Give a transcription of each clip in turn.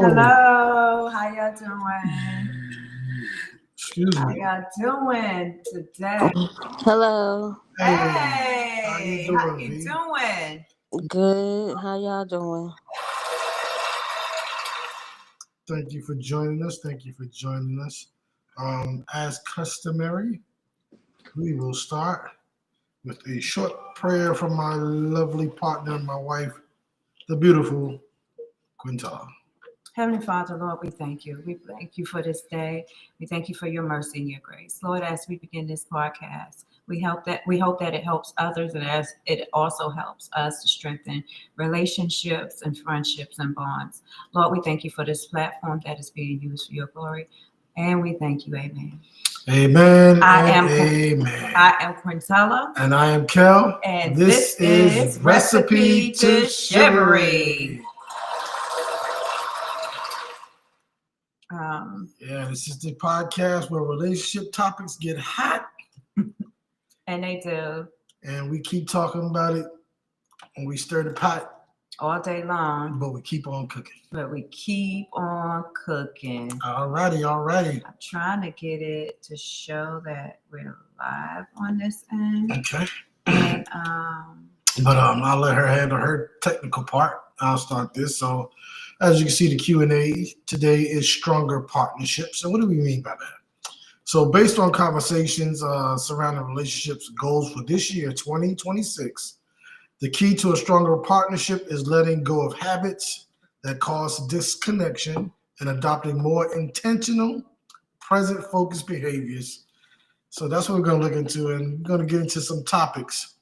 Hello. How y'all doing? Excuse How me. y'all doing today? Hello. Hey, how you Hey, how doing, you V? doing? Good. How y'all doing? Thank you for joining us. Thank you for joining us. As customary, we will start with a short prayer from my lovely partner, my wife, the beautiful Quintala. Heavenly Father, Lord, we thank you. We thank you for this day. We thank you for your mercy and your grace. Lord, as we begin this podcast, we hope that it helps others and as it also helps us to strengthen relationships and friendships and bonds. Lord, we thank you for this platform that is being used for your glory. And we thank you. Amen. Amen I and am amen. I am Quintella. And I am Kel. And This is Recipe to Chivalry. Chivalry. Um, Yeah, this is the podcast where relationship topics get hot and they do and we keep talking about it and we stir the pot, all day long, but we keep on cooking. but we keep on cooking. Alrighty. I'm trying to get it to show that we're live on this end. Okay. And But I'll let her handle her technical part. I'll start this. So as you can see, the Q&A today is stronger partnerships. So what do we mean by that? So based on conversations surrounding relationships goals for this year, 2026, the key to a stronger partnership is letting go of habits that cause disconnection and adopting more intentional, present-focused behaviors. So that's what we're going to look into, and we're going to get into some topics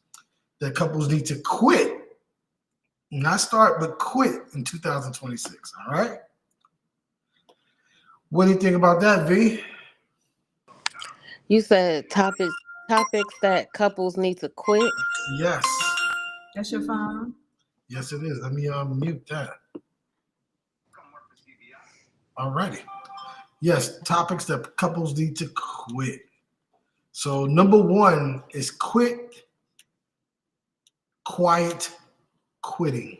that couples need to quit. Not start, but quit in 2026. All right? What do you think about that, V? You said topics that couples need to quit. Yes. that's your phone. Yes, it is. Let me mute that. Alrighty. Yes, topics that couples need to quit. So number one is quiet quitting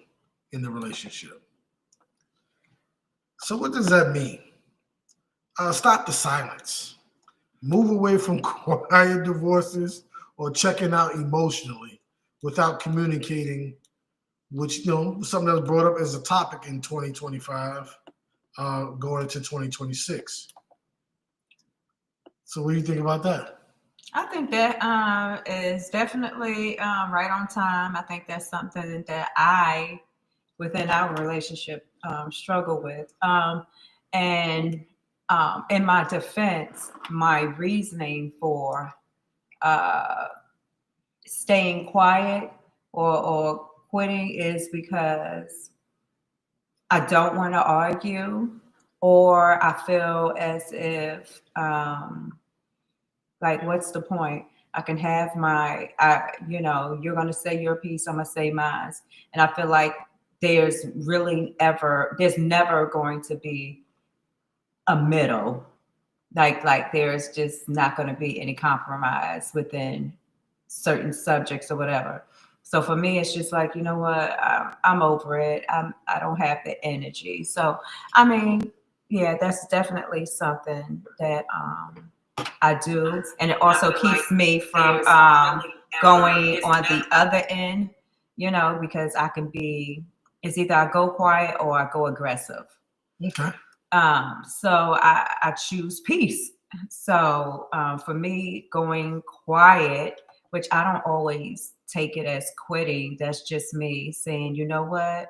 in the relationship. So what does that mean? Stop the silence. Move away from quiet divorces or checking out emotionally without communicating, which something that was brought up as a topic in 2025, going into 2026. So what do you think about that? I think that is definitely right on time. I think that's something that I, within our relationship, struggle with. And in my defense, my reasoning for uh, staying quiet or quitting is because I don't want to argue, or I feel as if, like, what's the point? I can have you're going to say your piece, I'm going to say mine. And I feel like there's never going to be a middle. Like there's just not going to be any compromise within certain subjects or whatever. So for me, it's just like, you know what, I'm over it. I don't have the energy. So, I mean, yeah, that's definitely something that I do. And it also keeps me from going on the other end, because I can it's either I go quiet or I go aggressive. Okay. So I choose peace. So for me, going quiet, which I don't always take it as quitting, that's just me saying, you know what?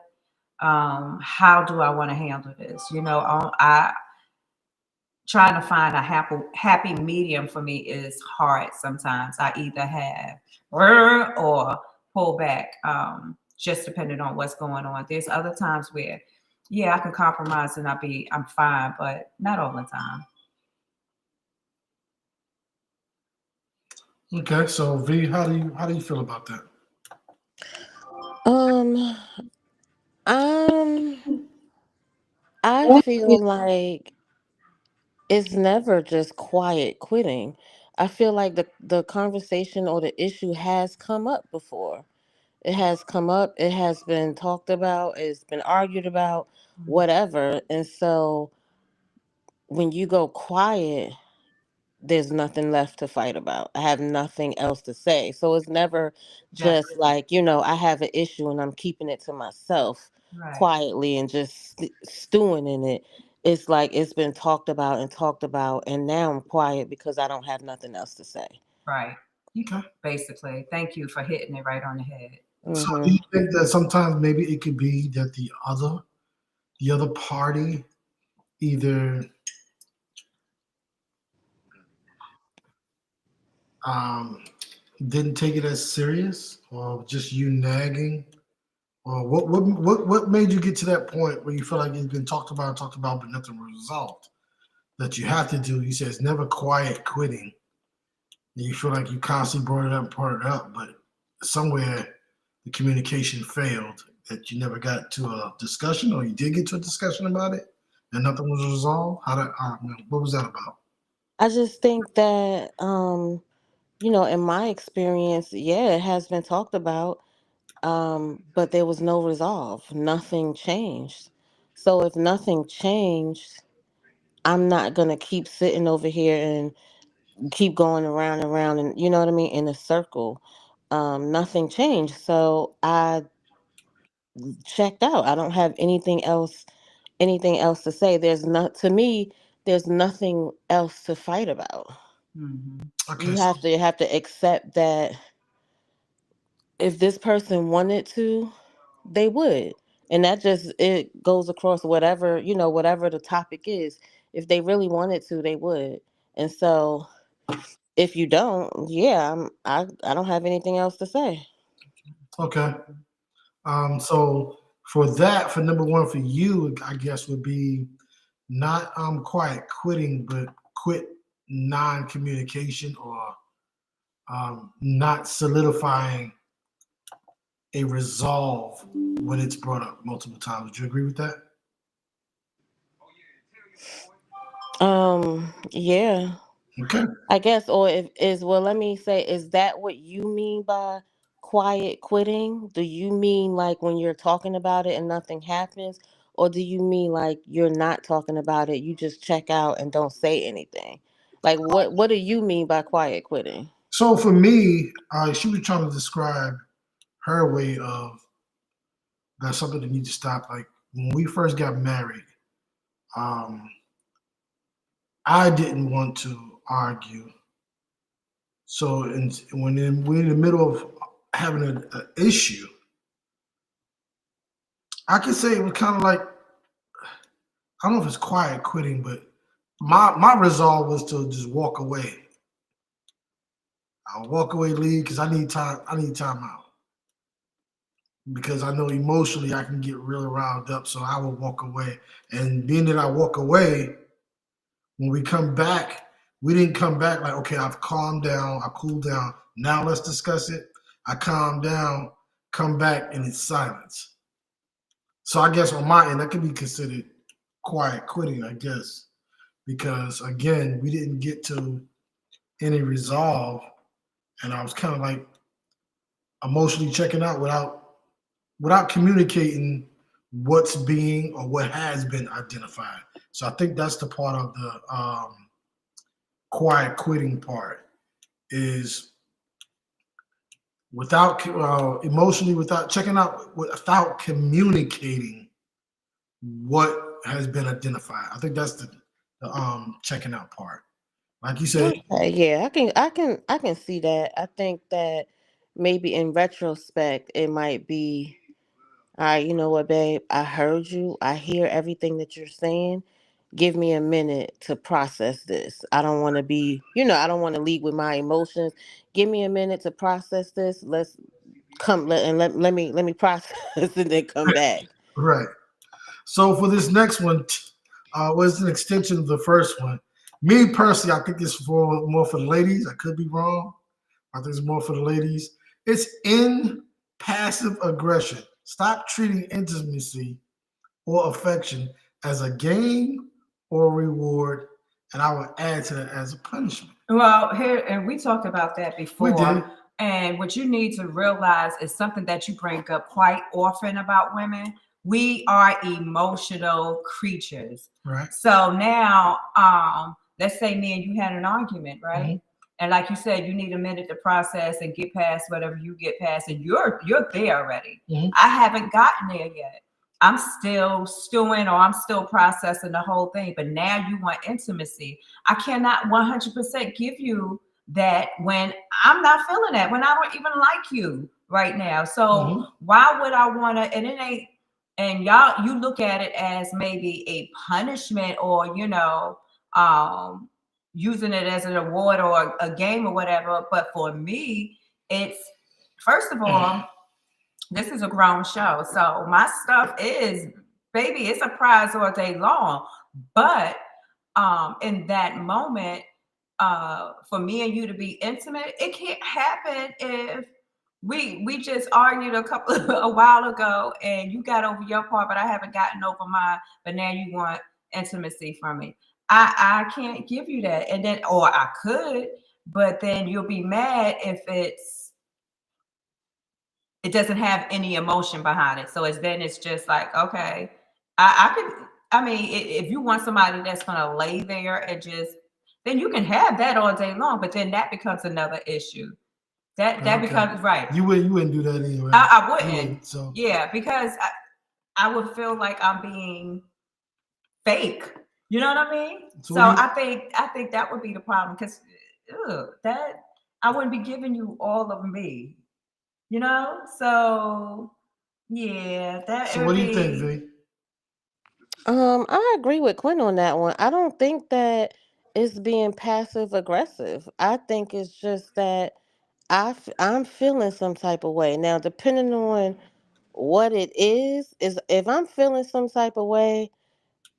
How do I want to handle this? I trying to find a happy medium for me is hard sometimes. I either have or pull back, just depending on what's going on. There's other times where, yeah, I can compromise and I'm fine, but not all the time. Okay. So V, how do you feel about that? Um, um, I feel like it's never just quiet quitting. I feel like the conversation or the issue has come up before. It has come up. It has been talked about. It's been argued about, whatever. And so when you go quiet, there's nothing left to fight about. I have nothing else to say. So it's never That's just like, I have an issue and I'm keeping it to myself right. quietly and just stewing in it. It's like it's been talked about, and now I'm quiet because I don't have nothing else to say. Right. Okay. Basically, thank you for hitting it right on the head. So do Hmm. you think that sometimes maybe it could be that the other party either um, didn't take it as serious, or just you nagging, or what made you get to that point where you feel like it's been talked about, but nothing was resolved? That you have to do. You said it's never quiet quitting. And you feel like you constantly brought it up, but somewhere the communication failed. That you never got to a discussion, or you did get to a discussion about it, and nothing was resolved. What was that about? I just think that, in my experience, yeah, it has been talked about, but there was no resolve. Nothing changed. So if nothing changed, I'm not gonna keep sitting over here and keep going around and around, and you know what I mean, in a circle. Nothing changed, so I checked out. I don't have anything else to say. There's not to me. There's nothing else to fight about. Hmm. Okay, You so have to accept that if this person wanted to, they would. And that just it goes across whatever the topic is. If they really wanted to, they would. And so if you don't, yeah, I don't have anything else to say. okay, so for number one for you, I guess would be not quiet quitting, but quit non-communication, or not solidifying a resolve when it's brought up multiple times. Would you agree with that? Yeah, Okay. I guess, or if is well, let me say, is that what you mean by quiet quitting? Do you mean like when you're talking about it and nothing happens, or do you mean like you're not talking about it, you just check out and don't say anything? Like what do you mean by quiet quitting? So for me, she was trying to describe her way of that's something that needs to stop. Like when we first got married, um, I didn't want to argue. So we're in the middle of having an issue, I could say it was kind of like, I don't know if it's quiet quitting, but my resolve was to just walk away. I'll walk away, leave because I need time. I need time out because I know emotionally I can get really riled up. So I will walk away. And being that I walk away, when we come back, we didn't come back like, okay, I've calmed down, I cooled down. Now let's discuss it. I calm down, come back, and it's silence. So I guess on my end, that could be considered quiet quitting, I guess, because again, we didn't get to any resolve, and I was kind of like emotionally checking out without communicating what's being or what has been identified. So I think that's the part of the quiet quitting part is without emotionally, without checking out, without communicating what has been identified. I think that's the checking out part. Like you said, Okay, yeah, I can see that. I think that maybe in retrospect it might be, all right, you know what, babe? I heard you. I hear everything that you're saying. Give me a minute to process this. I don't want to I don't want to lead with my emotions. Give me a minute to process this. Let's let me process and then come back. right. So for this next one, was an extension of the first one. Me personally, I think it's for more for the ladies. I could be wrong. I think it's more for the ladies. It's in passive aggression. Stop treating intimacy or affection as a game or reward, and I would add to that as a punishment. Well, here and we talked about that We before. did. And what you need to realize is something that you bring up quite often about women. We are emotional creatures. Right. So now, let's say me and you had an argument, right? Mm-hmm. And like you said, you need a minute to process and get past whatever you get past, and you're there already. Mm-hmm. I haven't gotten there yet. I'm still stewing, or I'm still processing the whole thing. But now you want intimacy. I cannot 100% give you that when I'm not feeling that, when I don't even like you right now. So Mm-hmm. why would I want to? And it ain't. And y'all, you look at it as maybe a punishment, or using it as an award or a game or whatever. But for me, it's first of all, this is a grown show. So my stuff is, baby, it's a prize all day long. But in that moment, for me and you to be intimate, it can't happen if we just argued a while ago and you got over your part, but I haven't gotten over mine, but now you want intimacy from me. I can't give you that. And then, or I could, but then you'll be mad if it doesn't have any emotion behind it. So it's just like, okay, I could, I mean, if you want somebody that's gonna lay there and just, then you can have that all day long, but then that becomes another issue. That becomes right. You wouldn't do that anyway. I wouldn't. So yeah, because I would feel like I'm being fake. You know what I mean? So I think that would be the problem, because that I wouldn't be giving you all of me. So yeah, that. So what do you think, V? I agree with Quinn on that one. I don't think that it's being passive aggressive. I think it's just that I'm feeling some type of way. Now, depending on what it is if I'm feeling some type of way,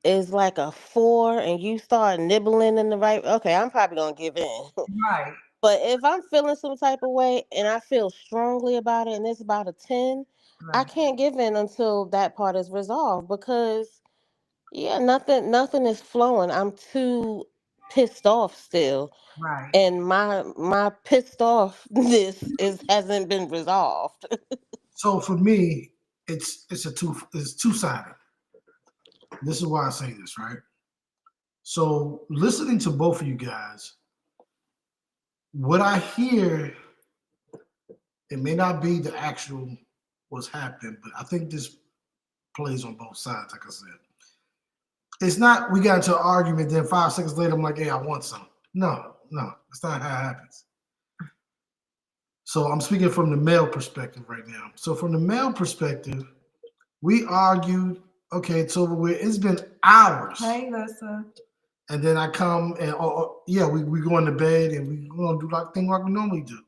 is like a 4 and you start nibbling in the right, okay, I'm probably gonna give in. Right. But if I'm feeling some type of way and I feel strongly about it and it's about a 10, I Right. can't give in until that part is resolved, because yeah, nothing is flowing. I'm too pissed off still. Right. And my pissed off this is hasn't been resolved. So for me, it's two-sided. This is why I say this, right? So listening to both of you guys, what I hear, it may not be the actual what's happening, but I think this plays on both sides, like I said. It's not we got into an argument, then 5 seconds later, I'm like, hey, I want some. No, that's not how it happens. So I'm speaking from the male perspective right now. So from the male perspective, we argued, okay, it's over with. It's been hours. Hey, Lisa. And then I come and we go into bed and we gonna do thing like we normally do.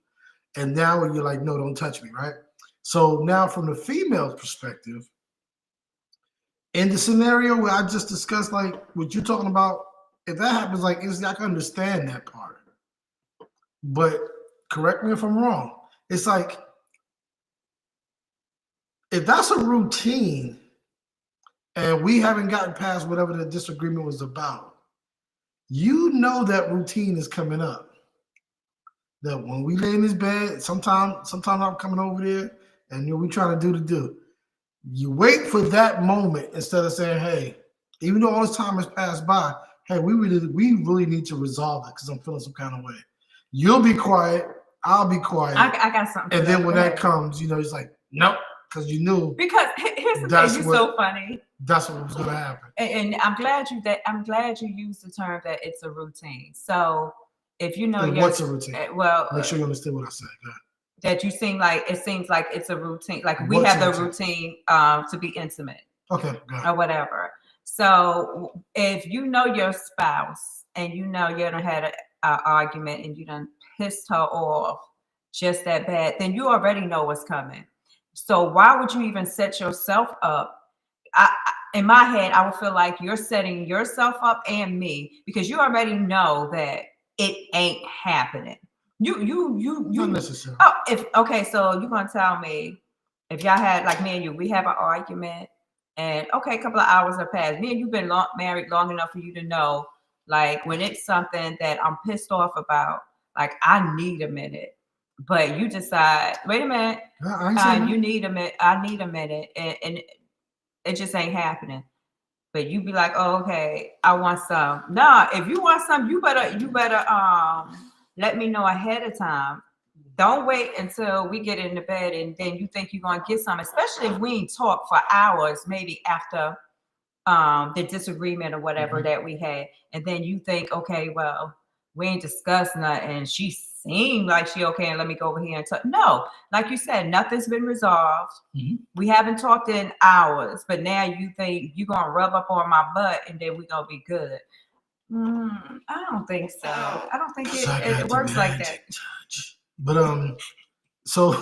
And now you're like, no, don't touch me, right? So now from the female perspective, in the scenario where I just discussed, like what you're talking about, if that happens, like I can understand that part. But correct me if I'm wrong. It's like if that's a routine and we haven't gotten past whatever the disagreement was about, you know that routine is coming up. That when we lay in this bed, sometimes I'm coming over there and we trying to do. You wait for that moment instead of saying, hey, even though all this time has passed by, hey, we really need to resolve it because I'm feeling some kind of way. You'll be quiet, I'll be quiet. I got something. And then when that comes, it's like, nope, because you knew. Because here's the thing, you're so funny. That's what was going to happen. And I'm glad you used the term that it's a routine. So if you know what's a routine? Well, make sure you understand what I said. Go ahead. That it seems like it's a routine. Like we have the routine to be intimate. Okay, go ahead. Or whatever. So if you know your spouse and you know you done had an argument and you done pissed her off just that bad, then you already know what's coming. So why would you even set yourself up? In my head, I would feel like you're setting yourself up and me, because you already know that it ain't happening. Not necessarily. So you're gonna tell me if y'all had, like me and you, we have an argument, and a couple of hours have passed. Me and you've been married long enough for you to know, like when it's something that I'm pissed off about, like I need a minute. but you decide, wait a minute, I ain't saying you need a minute, I need a minute, and it just ain't happening. But you be like, oh, okay, I want some. Nah, if you want some, you better let me know ahead of time. Don't wait until we get into bed and then you think you're gonna get some, especially if we ain't talk for hours, maybe after the disagreement or whatever that we had. And then you think, okay, well, we ain't discussed nothing. She seemed like she okay, and let me go over here and talk. No, like you said, nothing's been resolved. We haven't talked in hours, but now you think you're gonna rub up on my butt and then we're gonna be good. I don't think so. I don't think it works like that. But so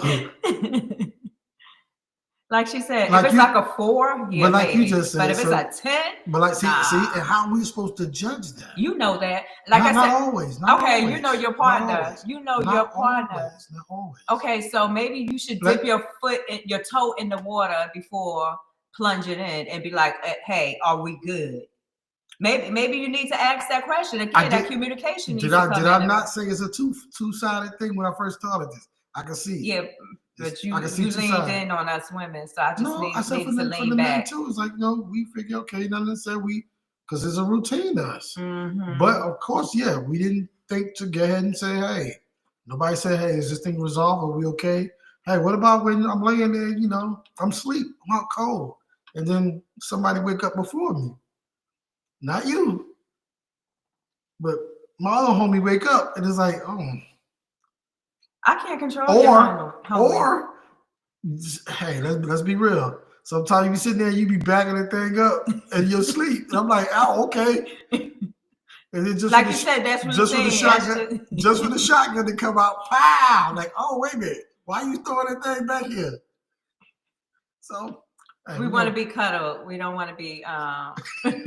like she said, like if it's like a 4, yeah, but like maybe. you just said, but if so, it's a 10, but like see, nah. and how are we supposed to judge that? You know that. Like not, I said, not always. Not okay, always, you know your not partner. always, You know not your partner. Always, not always. Okay, so maybe you should dip your foot, your toe in the water before plunging in, and be like, "Hey, are we good?" Maybe you need to ask that question again. That communication needs to come in. Did I not say it's a two-sided thing when I first started this? I can see. Yeah, but you leaned in on us women, so I just need to lean the back. men too. It's like, we figure, okay, nothing said because it's a routine to us. Mm-hmm. But of course, yeah, we didn't think to go ahead and say, hey, nobody said, hey, is this thing resolved? Are we okay? Hey, what about when I'm laying there, I'm asleep, I'm out cold, and then somebody wake up before me? Not you, but my other homie wake up and it's like, oh. I can't control your homie. Or hey, let's be real. Sometimes you be sitting there, you be backing the thing up, and you're asleep. And I'm like, oh, okay. And then just like you said, that's just for the shotgun, just for the shotgun to come out, pow! Like, oh, wait a minute, why are you throwing that thing back here? So hey, we want to be cuddled. We don't want to be cuddling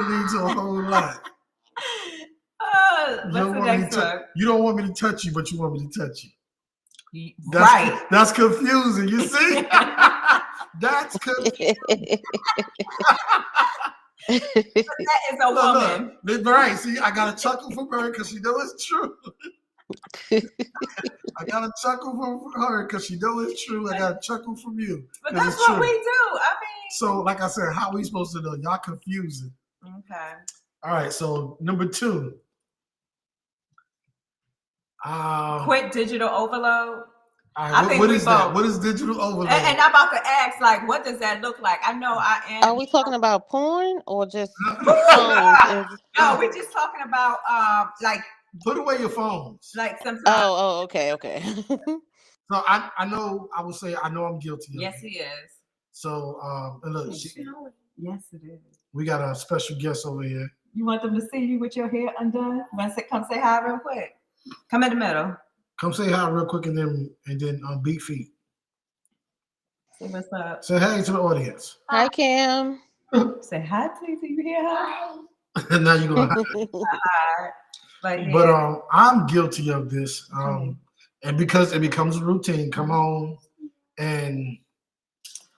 means a whole lot. What's the next one? You don't want me to touch you, but you want me to touch you. That's confusing. You see? That's confusing. That is a woman. Right. See, I got a chuckle from her because she knows it's true. I got a chuckle from her because she knows it's true. I got a chuckle from you. But that's what we do. I mean. So, like I said, how are we supposed to know? Y'all confusing. Okay. All right. So, number 2. Quit digital overload. I think what is that? What is digital overload? And I'm about to ask, like, what does that look like? I know I am. Are we talking about porn or just phones? No, we're just talking about like. Put away your phones. Like sometimes. Oh, okay. So I know I will say I know I'm guilty. Yes, he is. So and look, yes, it is. We got a special guest over here. You want them to see you with your hair undone? Come say hi real quick. Come in the middle. Come say hi real quick and then beat feet. Say what's up. Say hey to the audience. Hi, Cam. Say hi to you hear her? Now you're gonna hi. But I'm guilty of this. And because it becomes a routine, come home and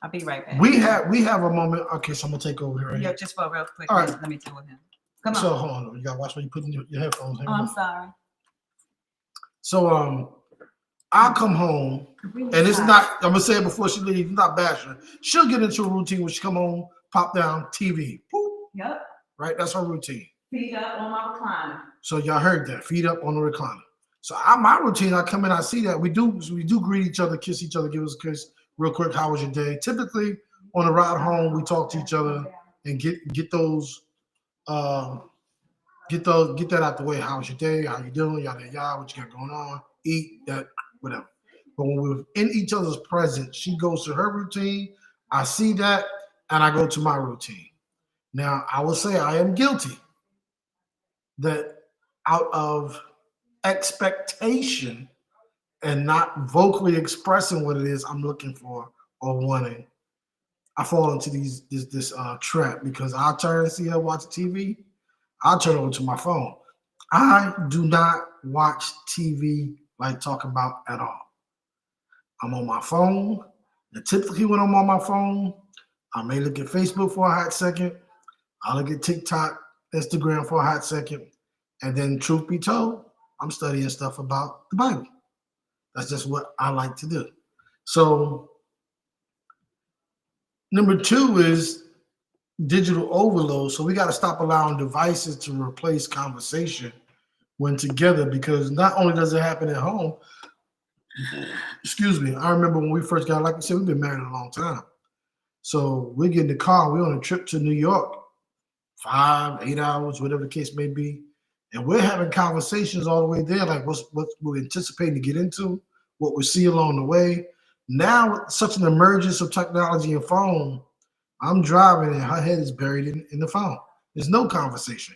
I'll be right back. We have a moment. Okay, so I'm gonna take over here. Yeah, just for real quick. All right. Let me deal with him. Come on. So hold on. You gotta watch when you put in your headphones. Oh, I'm sorry. So I'll come home and it's not, I'm gonna say it before she leaves, not bashing her. She'll get into a routine when she come home, pop down, TV. Boop. Yep. Right? That's her routine. Feet up on my recliner. So y'all heard that. Feet up on the recliner. So my routine, I come in, I see that. We do greet each other, kiss each other, give us a kiss real quick. How was your day? Typically on the ride home, we talk to each other and get those get that out the way. How was your day? How you doing? Yada yada. What you got going on? Eat that, whatever. But when we're in each other's presence, she goes to her routine. I see that, and I go to my routine. Now, I will say I am guilty that out of expectation and not vocally expressing what it is I'm looking for or wanting, I fall into this trap because I'll turn and see her watch TV. I'll turn over to my phone. I do not watch TV like talking about at all. I'm on my phone. And typically when I'm on my phone, I may look at Facebook for a hot second. I'll look at TikTok, Instagram for a hot second. And then truth be told, I'm studying stuff about the Bible. That's just what I like to do. So number two is digital overload. So we got to stop allowing devices to replace conversation when together, because not only does it happen at home, excuse me, I remember when we first got, like I said, we've been married a long time. So we get in the car, we're on a trip to New York, 5, 8 hours, whatever the case may be. And we're having conversations all the way there, like what we're anticipating to get into, what we see along the way. Now, with such an emergence of technology and phone, I'm driving and her head is buried in the phone. There's no conversation.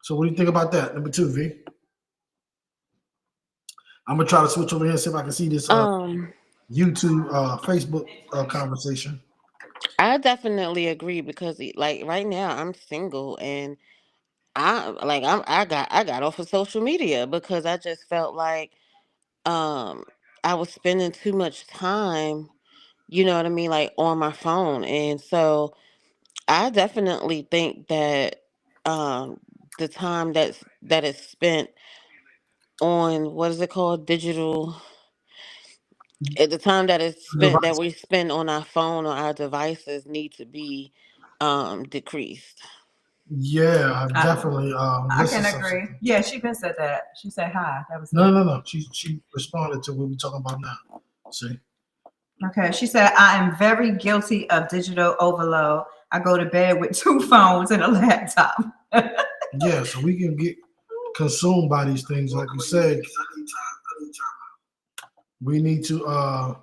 So what do you think about that? Number two, V. I'm gonna try to switch over here and see if I can see this YouTube, Facebook conversation. I definitely agree because like right now I'm single and I got off of social media because I just felt like um I was spending too much time, you know what I mean, like on my phone. And so I definitely think that the time that is spent on what is it called, digital, the time that is spent that we spend on our phone or our devices need to be decreased. Yeah, definitely. I This can is agree. something. Yeah, she been said that. She said hi. That was No, it. no, no. She responded to what we're talking about now. See? Okay. She said, I am very guilty of digital overload. I go to bed with 2 phones and a laptop. Yeah, so we can get consumed by these things. Like you said, we need to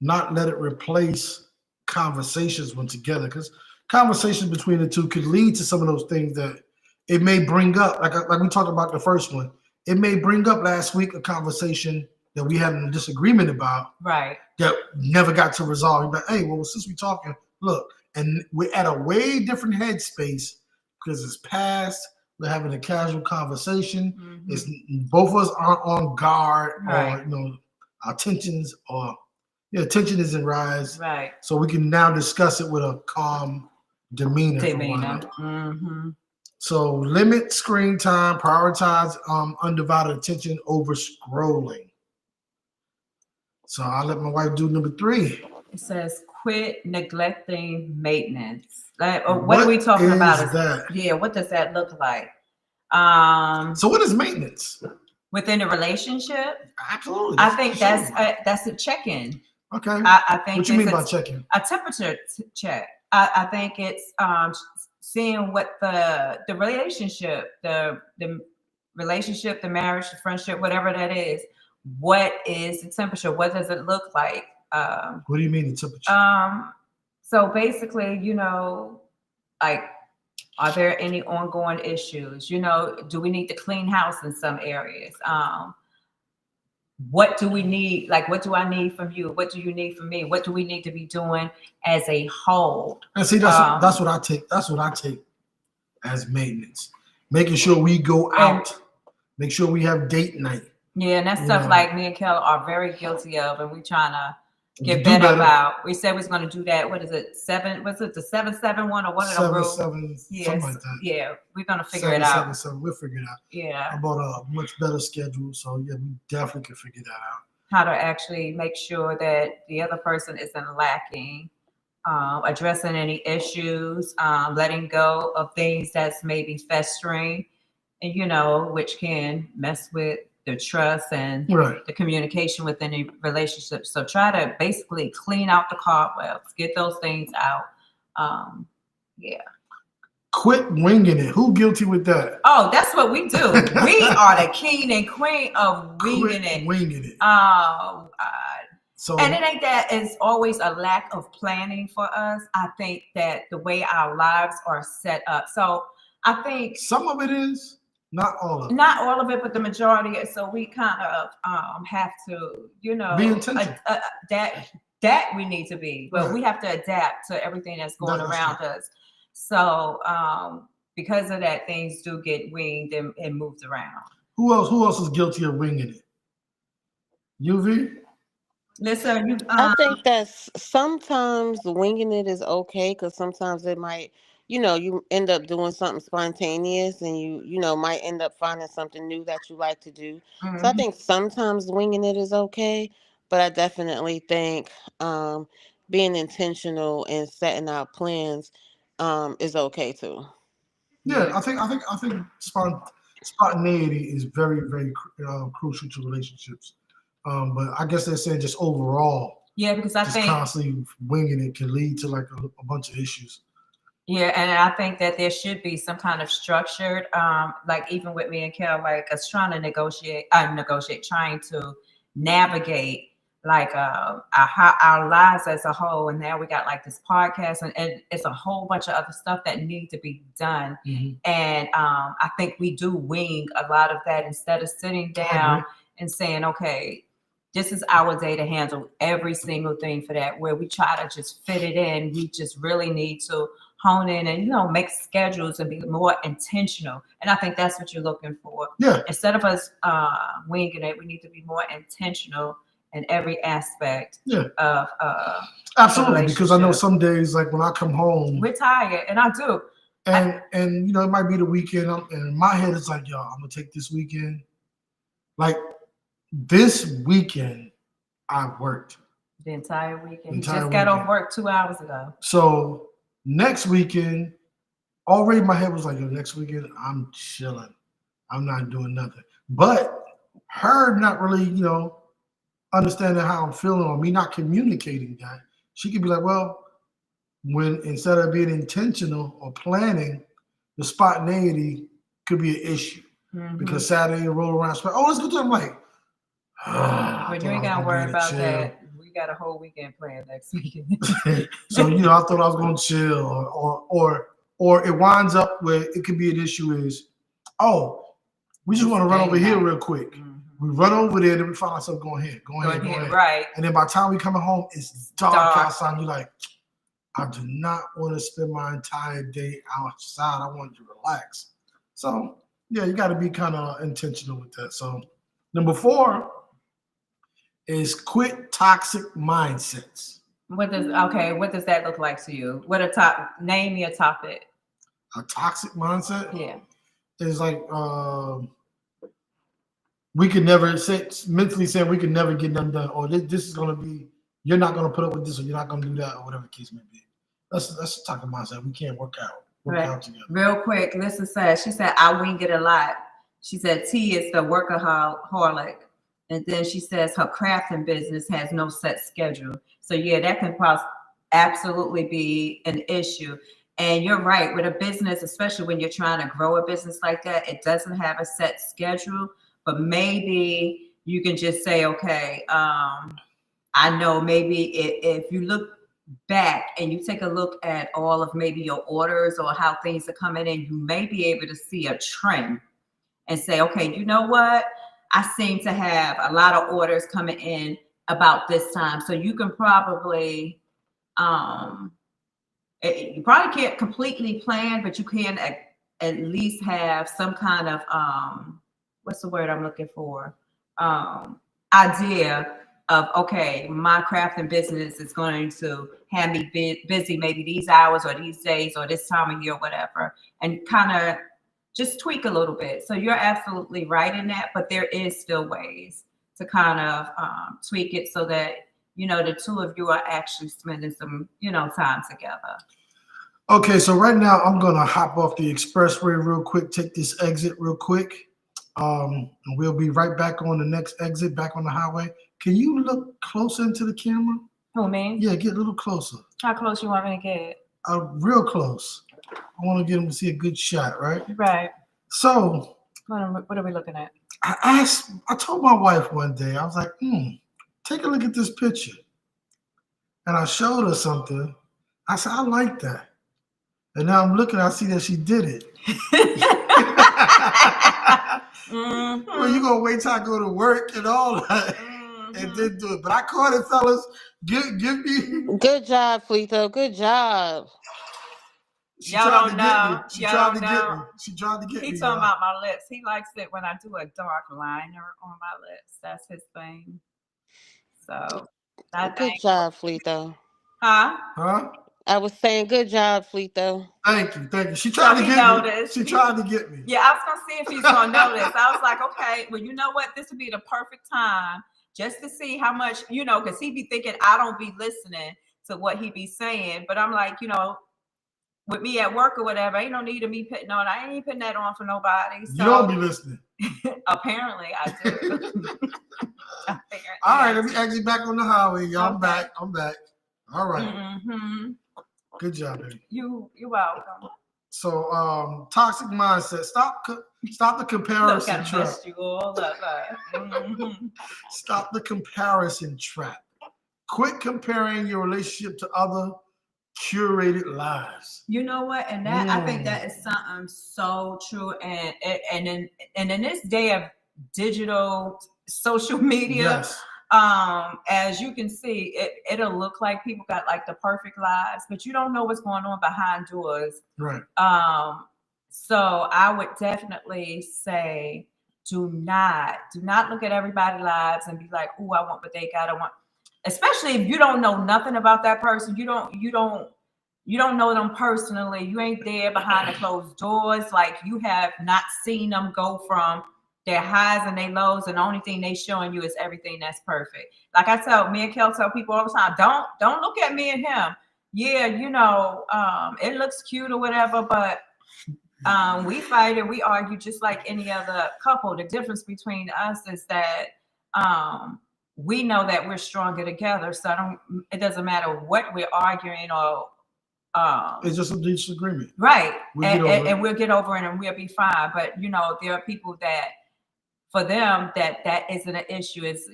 not let it replace conversations when together, because conversations between the two could lead to some of those things that it may bring up. Like we talked about the first one, it may bring up last week a conversation that we had a disagreement about Right. that never got to resolve. But hey, well, since we're talking, look, and we're at a way different headspace because it's past. We're having a casual conversation. Mhm. It's both of us aren't on guard, Right. or our tensions, or tension is in rise. Right. So we can now discuss it with a calm demeanor. Demeanor. Mm-hmm. So limit screen time, prioritize undivided attention over scrolling. So I'll let my wife do number three. It says quit neglecting maintenance. Like, what are we talking about? Is that? Yeah, what does that look like? So what is maintenance? Within a relationship? Absolutely. I think that's a check-in. Okay. I think what you mean by checking? A temperature check. I think it's seeing what the relationship, the relationship, the marriage, the friendship, whatever that is. What is the temperature? What does it look like? What do you mean the temperature? So basically, like, are there any ongoing issues? Do we need to clean house in some areas? What do we need? Like, what do I need from you? What do you need from me? What do we need to be doing as a whole? And see, that's what I take. That's what I take as maintenance. Making sure we go out. Make sure we have date night. Yeah, and that's stuff like me and Kel are very guilty of, and we trying to get better about. We said we was going to do that. What is it? Was it the 771 or one of the rules? 7, something like that. Yeah, we're going to figure it out. 7, we'll figure it out. Yeah. I bought a much better schedule, so yeah, we definitely can figure that out. How to actually make sure that the other person isn't lacking, addressing any issues, letting go of things that's maybe festering, and which can mess with the trust and the communication within a relationship. So try to basically clean out the cobwebs, get those things out. Yeah. Quit winging it. Who guilty with that? Oh, that's what we do. We are the king and queen of winging it. Winging it. Oh, God. So, and it ain't that it's always a lack of planning for us. I think that the way our lives are set up. So I think some of it is. Not all of it. Not all of it, but the majority. So we kind of have to, be intentional. That we need to be, but we have to adapt to everything that's going around us. So because of that, things do get winged and moved around. Who else is guilty of winging it? UV? Listen, I think that sometimes winging it is okay because sometimes it might you end up doing something spontaneous, and you might end up finding something new that you like to do. So I Mhm. think sometimes winging it is okay, but I definitely think um, being intentional and setting out plans is okay too. Yeah, Yeah. I think spontaneity is very very crucial to relationships. But I guess they're saying just overall, Yeah, because I just think constantly winging it can lead to like a bunch of issues. yeah, and I think that there should be some kind of structured, like even with me and Kel, like us trying to trying to navigate like our lives as a whole. And now we got like this podcast, and it's a whole bunch of other stuff that need to be done. Mhm. And I think we do wing a lot of that instead of sitting I agree. down and saying, okay, this is our day to handle every single thing for that, where we try to just fit it in. We just really need to hone in and make schedules and be more intentional. And I think that's what you're looking for. Yeah, Instead of us winging it, we need to be more intentional in every aspect yeah, of absolutely. Because I know relationship. some days, like when I come home, We're tired, and I do. and it might be the weekend, and in my head it's like, yo, I'm gonna take this weekend. Like this weekend, I worked The entire the weekend. He entire just got off weekend. work 2 hours ago. So next weekend, already my head was like, yo, next weekend I'm chilling. I'm not doing nothing. But her not really, understanding how I'm feeling or me not communicating that, she could be like, well, when instead of being intentional or planning, the spontaneity could be an issue. Mm-hmm. Because Saturday you roll around, oh, let's go to. I'm like, I But you thought I ain't was gotta gonna be worry able to about chill. that. We got a whole weekend planned next weekend. So I thought I was gonna chill, or it winds up where it could be an issue is, oh, we just It's want to run over game here night. real quick. Mhm. We run over there, then we find ourselves going ahead, Go ahead, go ahead. right. And then by the time we coming home, it's dark Dark. outside. You're like, I do not want to spend my entire day outside. I want to relax. So yeah, you got to be kind of intentional with that. So number 4 is quit toxic mindsets. What does that look like to you? Name me a topic. A toxic mindset Yeah. is like we can never say mentally saying we can never get nothing done, or this is gonna be you're not gonna put up with this, or you're not gonna do that, or whatever the case may be. That's a toxic mindset. We can't work Right. out together. Real quick, Lisa said, she said, I wing it a lot. She said, T is the workaholic. And then she says her crafting business has no set schedule. So, yeah, that can absolutely be an issue. And you're right, with a business, especially when you're trying to grow a business like that, it doesn't have a set schedule. But maybe you can just say, okay, I know maybe if you look back and you take a look at all of maybe your orders or how things are coming in, you may be able to see a trend and say, okay, you know what? I seem to have a lot of orders coming in about this time. So you can probably, you probably can't completely plan, but you can at least have some kind of, what's the word I'm looking for? Idea of, okay, my crafting business is going to have me busy maybe these hours or these days or this time of year, whatever, and kind of just tweak a little bit. So you're absolutely right in that, but there is still ways to kind of tweak it so that the two of you are actually spending some time together. Okay, so right now I'm gonna hop off the expressway real quick, take this exit real quick, and we'll be right back on the next exit, back on the highway. Can you look closer into the camera? Who, me? Yeah, get a little closer. How close you want me to get? Real close. I want to get him to see a good shot, right? Right. So, what are we looking at? I told my wife one day, I was like, take a look at this picture. And I showed her something. I said, I like that. And now I'm looking, I see that she did it. Mm-hmm. Well, you gonna wait till I go to work and all that, and then do it. But I caught it, fellas. Give me. Good job, Fleeto. Good job. Y'all don't know. She tried to get me. She tried to get me. He talking about my lips. He likes it when I do a dark liner on my lips. That's his thing. So, Good job, Fleeto. Huh? I was saying good job, Fleeto. Thank you, thank you. She So tried to he get noticed. me. She tried to get me. Yeah, I was gonna see if he's gonna notice. I was like, okay, well, you know what? This would be the perfect time just to see how much, because he be thinking I don't be listening to what he be saying. But I'm like, with me at work or whatever, ain't no need of me putting on. I ain't putting that on for nobody. So You don't be listening. apparently I do. Apparently All right, I let me do. exit back on the highway. Y'all, Okay. I'm back. All right. Mm-hmm. Good job, baby. You're welcome. So, toxic mindset. Stop the Look, I comparison trap. messed you all up. Mm-hmm. Stop the comparison trap. Quit comparing your relationship to other curated lives. You know what? And that I think that is something so true. And in this day of digital social media, Yes. as you can see, it'll look like people got like the perfect lives, but you don't know what's going on behind doors. Right. So I would definitely say do not look at everybody's lives and be like, oh, I want what they got. I want, especially if you don't know nothing about that person. You don't know them personally. You ain't there behind the closed doors. Like you have not seen them go from their highs and their lows, and the only thing they showing you is everything that's perfect. Like I tell me and Kel tell people all the time, don't look at me and him. Yeah, it looks cute or whatever, but we fight and we argue just like any other couple. The difference between us is that we know that we're stronger together. So it doesn't matter what we're arguing or It's just a disagreement. right. And we'll get over it and we'll be fine. But there are people that for them that isn't an issue. It's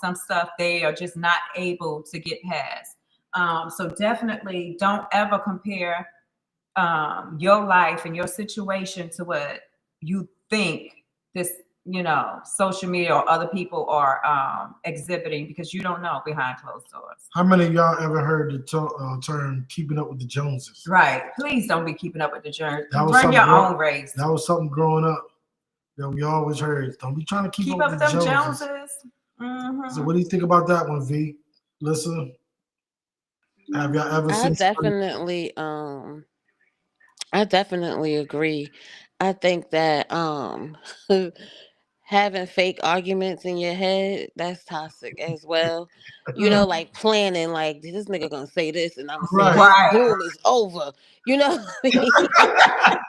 some stuff they are just not able to get past. So definitely don't ever compare your life and your situation to what you think this social media or other people are exhibiting, because you don't know behind closed doors. How many of y'all ever heard the term keeping up with the Joneses? Right. Please don't be keeping up with the Joneses. That was Run your something own race. That was something growing up that we always heard. Don't be trying to keep up with them the Joneses. Mm-hmm. So what do you think about that one, V? Listen, have y'all ever seen I definitely agree. I think that having fake arguments in your head, that's toxic as well. Like planning, like this nigga gonna say this and I'm gonna say Right. this, Right. boom, it's over.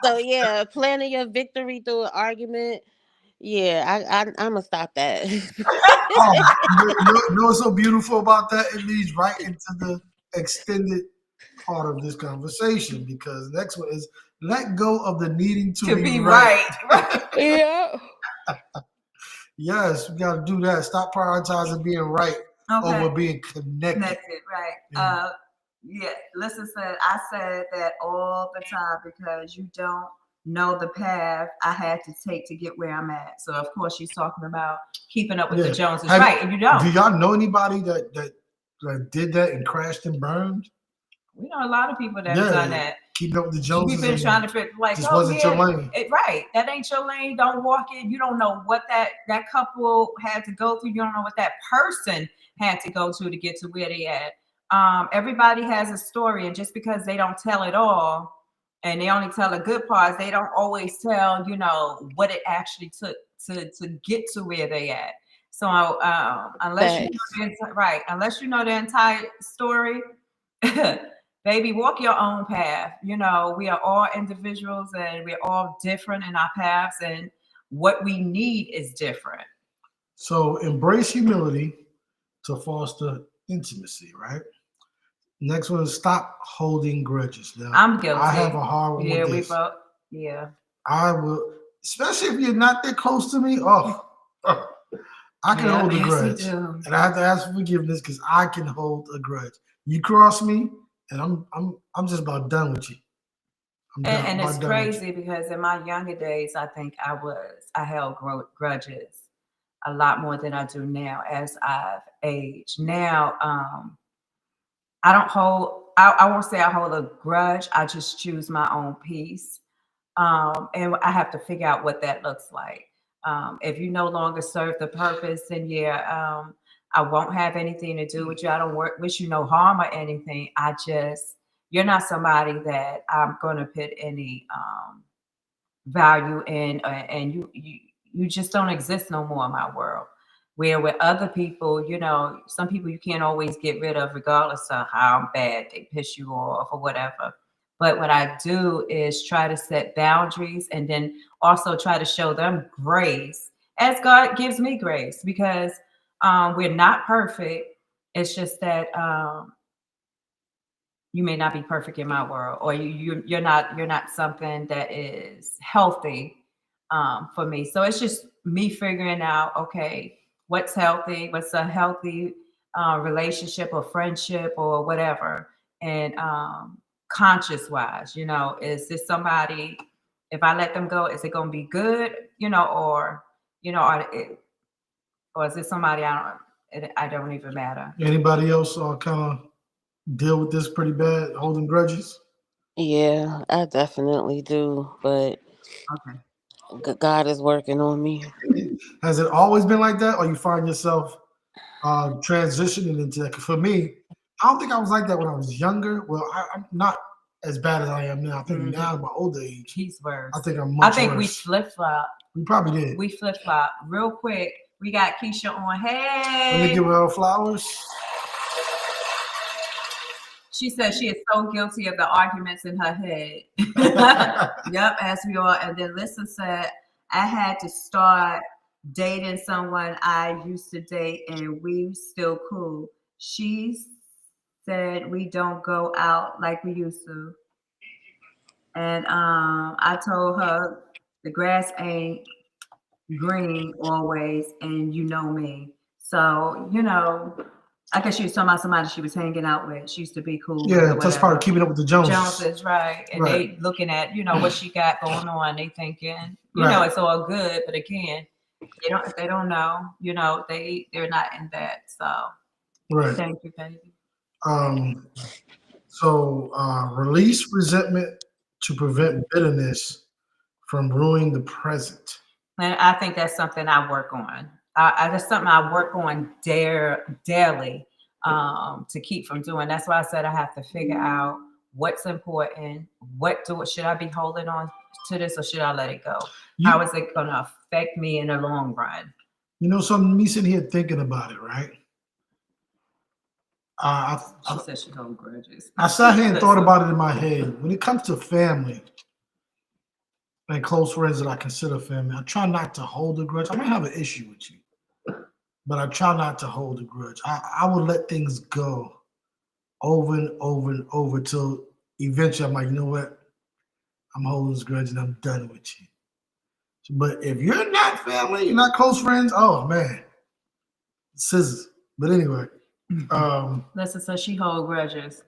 So yeah, planning your victory through an argument. Yeah, I'm gonna stop that. What's so beautiful about that? It leads right into the extended part of this conversation, because the next one is let go of the needing to be right. Yeah. Yes, we got to do that. Stop prioritizing being right over being connected. Right. Yeah. Listen, I said that all the time because you don't know the path I had to take to get where I'm at. So of course she's talking about keeping up with the Joneses, right? And you don't. Do y'all know anybody that did that and crashed and burned? We know a lot of people that have done that. Keeping up with the Joneses. We've been trying to figure just wasn't your lane. Right. That ain't your lane. Don't walk it. You don't know what that couple had to go through. You don't know what that person had to go to get to where they at. Everybody has a story, and just because they don't tell it all and they only tell the good parts, they don't always tell, what it actually took to get to where they at. So unless you know the entire story, baby, walk your own path. We are all individuals and we're all different in our paths, and what we need is different. So embrace humility to foster intimacy, right? Next one is stop holding grudges. Now, I'm guilty. I have a hard one with this. I will, especially if you're not that close to me. I can hold a grudge, and I have to ask for forgiveness because I can hold a grudge. You cross me, and I'm just about done with you. And it's crazy because in my younger days, I think I held grudges a lot more than I do now as I've aged. Now, I don't hold. I won't say I hold a grudge. I just choose my own peace, and I have to figure out what that looks like. If you no longer serve the purpose, then I won't have anything to do with you. I don't wish you no harm or anything. I just you're not somebody that I'm going to put any value in, and you just don't exist no more in my world. Where with other people, some people you can't always get rid of, regardless of how bad they piss you off or whatever. But what I do is try to set boundaries, and then also try to show them grace as God gives me grace, because we're not perfect. It's just that you may not be perfect in my world, or you're not something that is healthy for me. So it's just me figuring out, okay, what's healthy, what's a healthy relationship or friendship or whatever, and conscious wise, is this somebody? If I let them go, is it going to be good, or or is this somebody I don't even matter? Anybody else kind of deal with this pretty bad, holding grudges? Yeah, I definitely do, but Okay. God is working on me. Has it always been like that, or you find yourself transitioning into that? 'Cause for me, I don't think I was like that when I was younger. Well, I'm not as bad as I am now. I think now at my older age, He's worse. I think I'm I much think we worse. flip flop. We probably did. We flip flop real quick. We got Keisha on. Let me Hey, give her flowers. she says she is so guilty of the arguments in her head. Yep, as we are. And then Lisa said, I had to start dating someone I used to date, and we still cool. She said we don't go out like we used to. And I told her the grass ain't green always, and you know me. So, I guess she was talking about somebody she was hanging out with. She used to be cool with Yeah, or plus part of whatever. keeping up with the Joneses. Joneses, right. And Right. they looking at, what she got going on. They thinking, Right. it's all good. But again, they don't know, they're not in that. So Right. thank you, baby. So release resentment to prevent bitterness from ruining the present. And I think that's something I work on. That's something I work on daily, to keep from doing. That's why I said I have to figure out what's important. Should I be holding on to this, or should I let it go? How is it going to affect me in the long run? Something, me sitting here thinking about it, right? She said she hold grudges. I sat here and thought about it in my head. When it comes to family and close friends that I consider family, I try not to hold a grudge. I might have an issue with you, but I try not to hold a grudge. I will let things go over and over and over till eventually I'm like, you know what? I'm holding this grudge and I'm done with you. But if you're not family, you're not close friends, oh man, scissors. But anyway, Listen, so she hold grudges.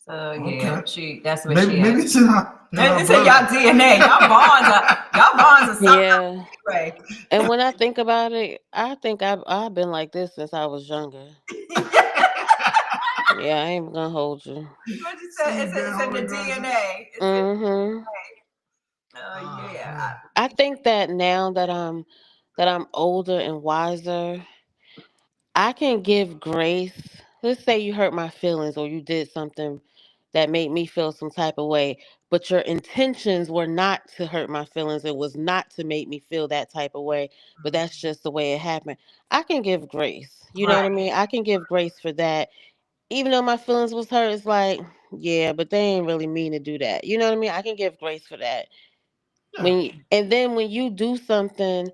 So yeah, okay. that's what maybe she it's in our it's in y'all DNA. Y'all bonds are something. Yeah. Anyway. And when I think about it, I think I've been like this since I was younger. Yeah, I ain't gonna hold you. What you said? It's in the DNA. Mm-hmm. Yeah. I think that now that I'm older and wiser, I can give grace. Let's say you hurt my feelings or you did something that made me feel some type of way, but your intentions were not to hurt my feelings. It was not to make me feel that type of way, but that's just the way it happened. I can give grace. You know Right. what I mean? I can give grace for that. Even though my feelings was hurt, it's like, yeah, but they ain't really mean to do that. You know what I mean? I can give grace for that. And then when you do something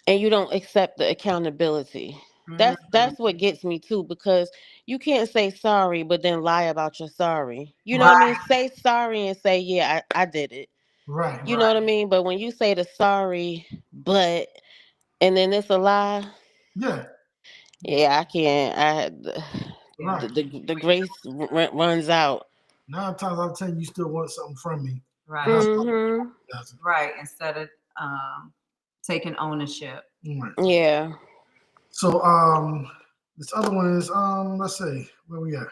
and you don't accept the accountability, that's what gets me too, because you can't say sorry but then lie about your sorry. You know what I mean? Right. Say sorry and say, yeah, I did it. Right. You know what I mean? But when you say the sorry but and then it's a lie, Yeah. yeah, I can't. Right. The grace runs out. 9 times out of 10, you still want something from me. Right. That's Mm-hmm. Right. Instead of taking ownership. right. Yeah. So this other one is let's see where we at.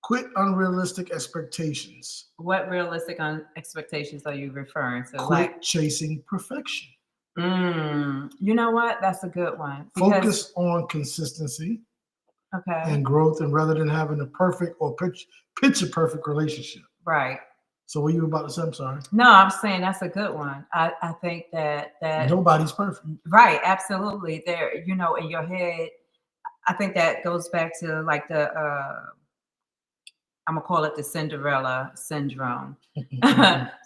Quit unrealistic expectations. What realistic expectations are you referring to? Quit chasing perfection. You know what? That's a good one. Focus on consistency. Okay. and growth, and rather than having a perfect or picture perfect relationship. Right. So what you about to say? I'm sorry. No, I'm saying that's a good one. I think that Nobody's perfect. right, absolutely. There, in your head, I think that goes back to like the I'm gonna call it the Cinderella syndrome,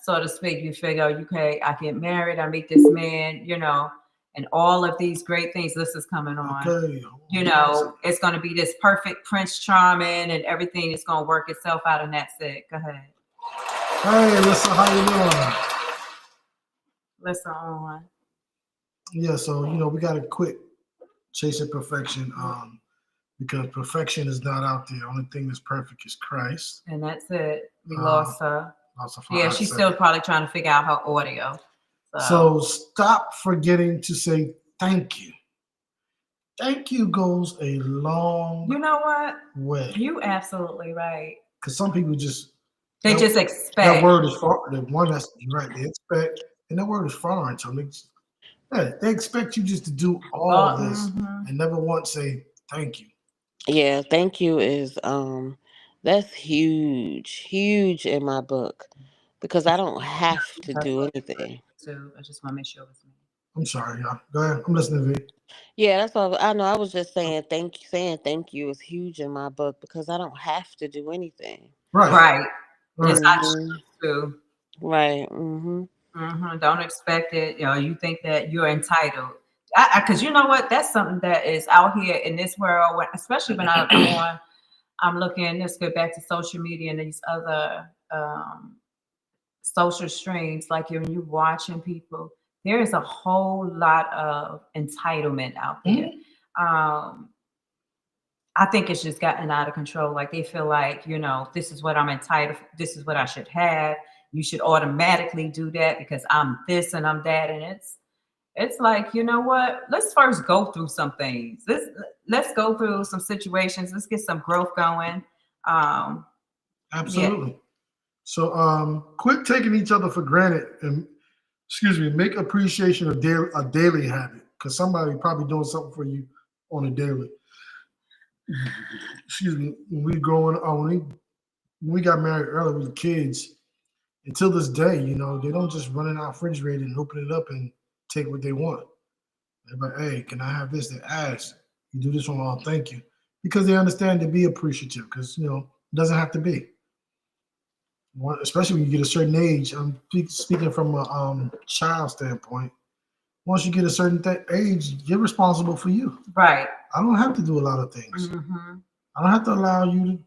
so to speak. You figure, okay, I get married, I meet this man, and all of these great things. This is coming on. Okay. It's gonna be this perfect Prince Charming, and everything is gonna work itself out, and that's it. Go ahead. Hey, listen, how you doing? Listen on. Yeah, so we gotta quit chasing perfection, because perfection is not out there. The only thing that's perfect is Christ. And that's it. We lost her. Yeah, Yeah, she's still probably trying to figure out her audio. So stop forgetting to say thank you. Thank you goes a long You know what? way. You absolutely right. Because some people just expect that word is foreign. The one that's right, they expect, and that word is foreign to them. They expect you just to do all this and never once say thank you. Yeah, thank you is that's huge in my book because I don't have to do anything. So I just want to make sure it was me. I'm sorry, y'all. Go ahead. I'm listening to you. Yeah, that's all I know. I was just saying thank you is huge in my book because I don't have to do anything. Right. It's not Mm-hmm. true. Right. Mm-hmm. Don't expect it. You think that you're entitled. Because you know what? That's something that is out here in this world, especially when I'm looking, let's go back to social media and these other social streams, like when you're watching people, there is a whole lot of entitlement out there. I think it's just gotten out of control. Like they feel like, this is what I'm entitled, this is what I should have. You should automatically do that because I'm this and I'm that. And it's like, you know what? Let's first go through some things. Let's go through some situations. Let's get some growth going. Absolutely. Yeah. So quit taking each other for granted and make appreciation a daily habit, because somebody probably doing something for you on a daily. When we got married early with the kids, until this day, they don't just run in our refrigerator and open it up and take what they want. They're like, hey, can I have this? They ask. You do this one, oh, thank you. Because they understand to be appreciative, because, it doesn't have to be. Especially when you get a certain age. I'm speaking from a child standpoint. Once you get a certain age, you're responsible for you. Right. I don't have to do a lot of things. I don't have to allow you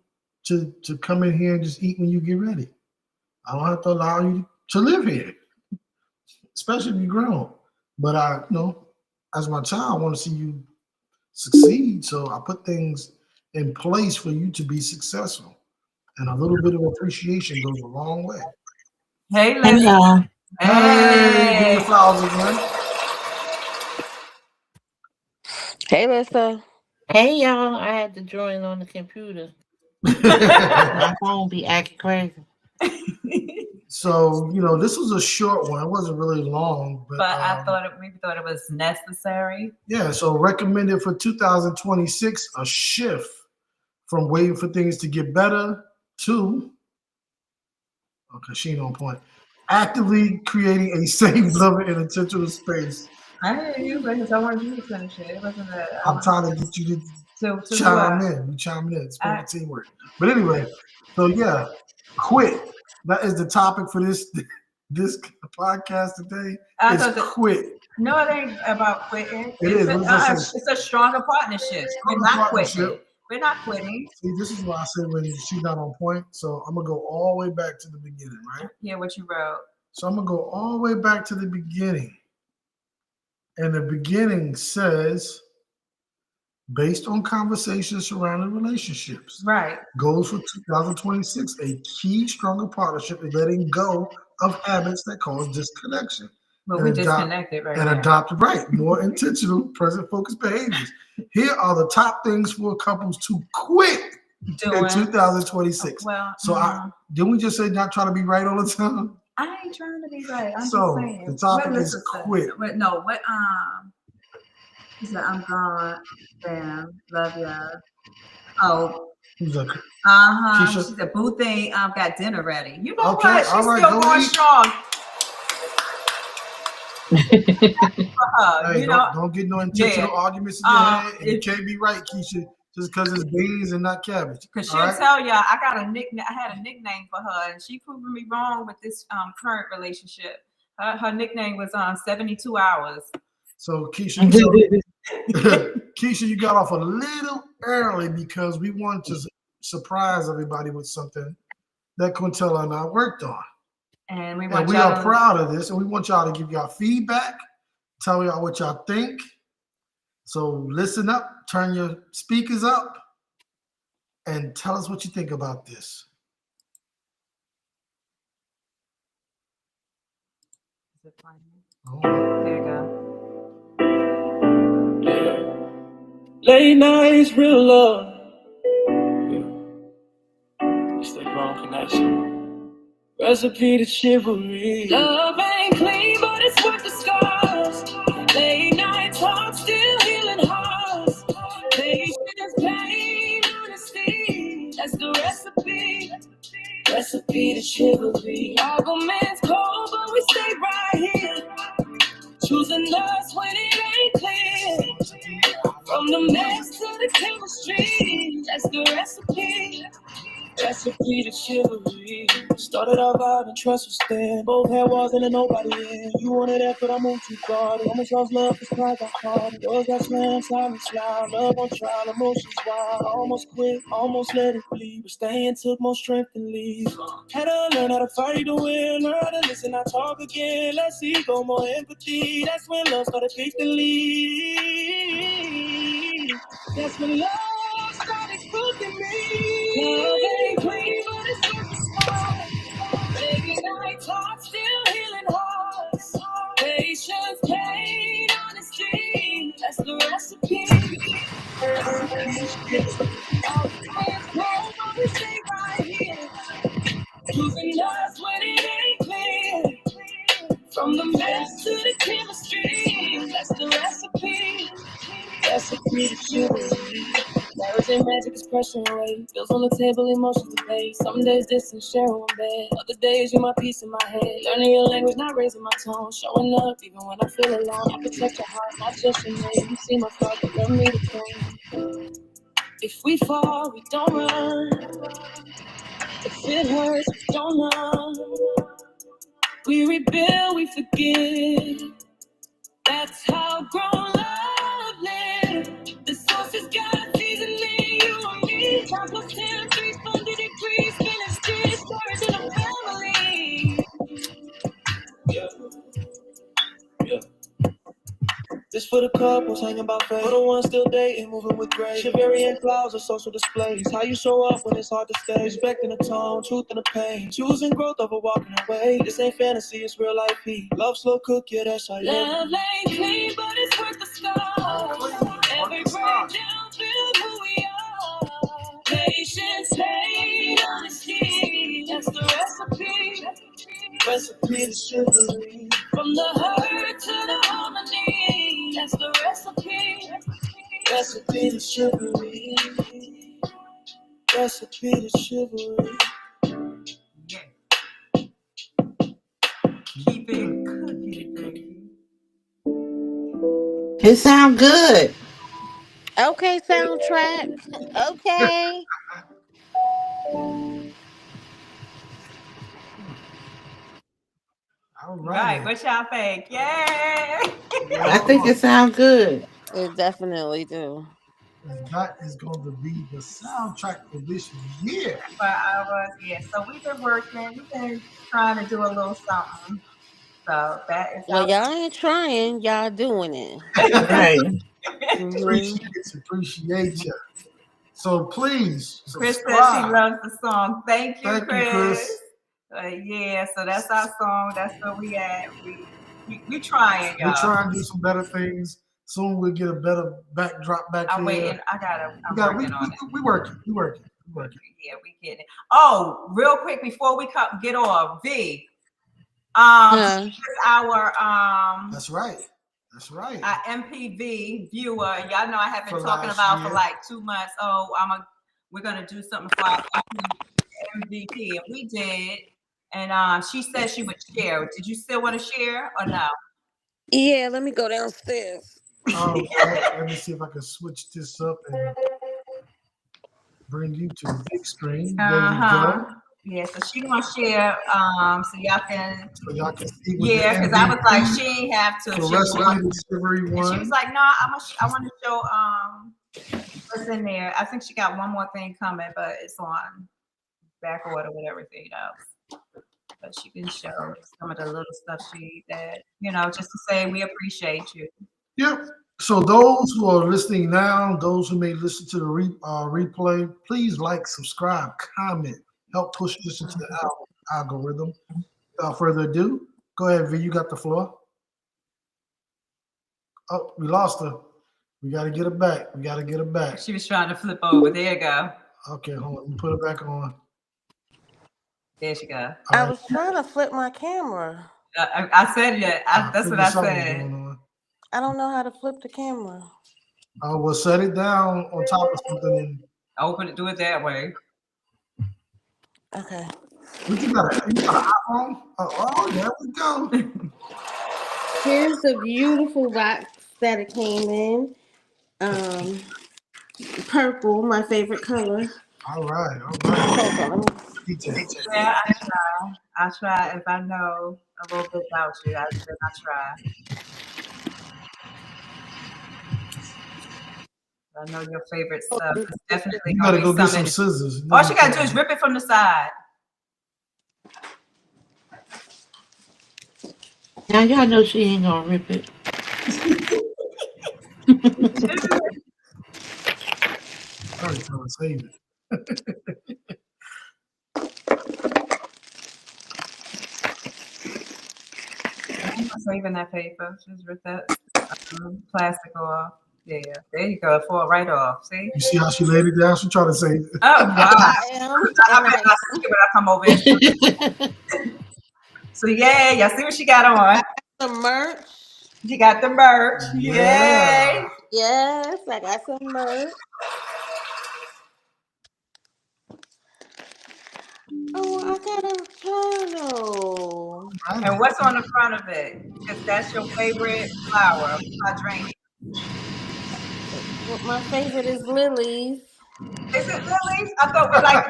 to come in here and just eat when you get ready. I don't have to allow you to live here, especially if you're grown. But as my child, I want to see you succeed. So I put things in place for you to be successful. And a little bit of appreciation goes a long way. Hey, Lisa. Hey, give me flowers again. Hey, Lisa. Hey, y'all. I had to join on the computer. My phone be acting crazy. So, this was a short one. It wasn't really long. But I thought it was necessary. Yeah, so recommended for 2026, a shift from waiting for things to get better to, okay, she ain't on point, actively creating a safe, loving, and intentional space. I hear you, because I wanted you to finish it. It wasn't that. I'm trying to get you to chime in. You chiming in. It's part of teamwork. But anyway, so yeah, quit. That is the topic for this podcast today. Quit. No, it ain't about quitting. It's a stronger partnership. We're not quitting. We're not quitting. See, this is why I said when she's not on point. So I'm going to go all the way back to the beginning, right? Yeah, what you wrote. So I'm going to go all the way back to the beginning. And the beginning says, based on conversations surrounding relationships. Right. Goals for 2026, a key stronger partnership is letting go of habits that cause disconnection. Well, we disconnected right now. And adopt more intentional, present-focused behaviors. Here are the top things for couples to quit in 2026. Well, didn't we just say not trying to be right all the time? I ain't trying to be right. I'm so just saying. The topic is quit. She said, I'm gone. Damn. Love ya. Oh, Who's that? She Keisha? said, Boo thing got dinner ready. You know Okay, what? She's all right, still go going eat. strong. Hey, You know, don't get no yeah. intentional arguments in your head, and you can't be right, Keisha, just because it's beans and not cabbage. Because All she'll right? tell y'all I got a nickname. I had a nickname for her, and she proving me wrong with this current relationship. Her nickname was 72 hours. So Keisha, Keisha, you got off a little early because we wanted to surprise everybody with something that Quintella and I worked on. And we are proud of this, and we want y'all to give y'all feedback, tell y'all what y'all think. So listen up, turn your speakers up, and tell us what you think about this. Is it playing? There you go. Late nights, real love. It's the wrong connection. Recipe to chivalry. Love ain't clean, but it's worth the scars. Late night talk, still healing hearts. Patience, pain, honesty. That's the recipe. Recipe to chivalry. Arguments cold, but we stay right here. Choosing us when it ain't clear. From the mess to the chemistry. That's the recipe. Recipe to chivalry. Started out vibing, trust was thin. Both had walls and nobody in. You wanted that, but I moved too far. Almost lost love, cause pride got hard. Yours got slammed, silent slide. Love on trial, emotions wild. Almost quit, almost let it bleed. But staying took more strength than leave. Had to learn how to fight to win. Learn how to listen, I talk again. Let's see, go more empathy. That's when love started faithfully. That's when love started cooking me. Love ain't clean, but it's worth the smile. Baby night talk, still healing hearts. Patience, pain, honesty. That's the recipe. All the plans grow, but we stay right here. Choosing us when it ain't clear. From the mess to the chemistry. That's the recipe. Recipe to chivalry. Marriage ain't magic, it's pressure and weight. Bills on the table, emotions to pay. Some days distant, share one bed. Other days, you my peace in my head. Learning your language, not raising my tone. Showing up, even when I feel alone. I protect your heart, not just your name. You see my flaws, but love me the same. If we fall, we don't run. If it hurts, we don't numb. We rebuild, we forgive. That's how grown love lives. The source is God seasoning you and me. Times plus 10, 300 degrees, finish this, stories in a family. Yeah. Yeah. This for the couples hanging by faith. For the ones still dating, moving with grace. Shivarian clouds of social displays. How you show up when it's hard to stay. Respecting the tone, truth and the pain. Choosing growth over walking away. This ain't fantasy, it's real life heat. Love slow cook, yeah, that's how you love ain't clean, but it's worth the scar. Every breakdown build who we are. Patience, pain, honesty. That's the recipe. Recipe to chivalry. From the hurt to the harmony. That's the recipe. Recipe to chivalry. Recipe to chivalry. Yeah. Keep it cooking, baby. It sound good. Okay, soundtrack. Okay. All Right. right. What y'all think? Yay! I think it sounds good. It definitely do. That is going to be the soundtrack for this year. For hours, yeah. So we've been working. We've been trying to do a little something. So that is Well, y'all ain't trying, y'all doing it. Right. Hmm. Appreciate you. So please Chris says she subscribe. loves the song. Thank you, Thank you, Chris. Chris. Yeah, so that's our song. That's where we at. We trying, We're y'all. trying to do some better things. Soon we'll get a better backdrop back I'm here. waiting. I'm working on it. We working. Yeah, we getting it. Oh, real quick before we get off, V. Yeah. Our That's right. That's right. Our MPV viewer. Y'all know I have been For talking last about year. for like 2 months. Oh, we're gonna do something for our MVP, and we did. And she said she would share. Did you still want to share or no? Yeah, let me go downstairs. Let me see if I can switch this up and bring you to the big screen. There you go. Yeah, so she gonna share. So y'all can. So y'all can see with Yeah, the because I was like, MVP she ain't have to. for She Recipe Delivery and she was 1. like, no, I want to show what's in there. I think she got one more thing coming, but it's on back order with everything else. But she can show some of the little stuff just to say we appreciate you. Yep. So those who are listening now, those who may listen to the replay, please like, subscribe, comment, help push this into the algorithm. Without further ado, go ahead, V. You got the floor. Oh, we lost her. We got to get her back. We got to get her back. She was trying to flip over. There you go. Okay, hold on. Let me put her back on. There she go. I was trying to flip my camera. I said it. That's what I said. I don't know how to flip the camera. We'll set it down on top of something and open it. Do it that way. Okay. You got an iPhone? Oh, there we go. Here's the beautiful box that it came in. Purple, my favorite color. All right. Hold on. Yeah, I try. If I know a little bit about you, I try. I know your favorite stuff. It's definitely you gotta go get some scissors. All she gotta do is rip it from the side. Now y'all know she ain't gonna rip it. I'm trying to save it. I'm not saving that paper. Just rip that plastic off. Yeah, there you go. It fall right off. See? You see how she laid it down? She trying to save it. Oh wow! I see when I come over here. So yeah, y'all see what she got on? The merch. You got the merch. Yeah. Yay! Yes, I got some merch. Oh, I got a journal. And what's on the front of it? Because that's your favorite flower, hydrangea. My favorite is lilies. Is it lilies? I thought we like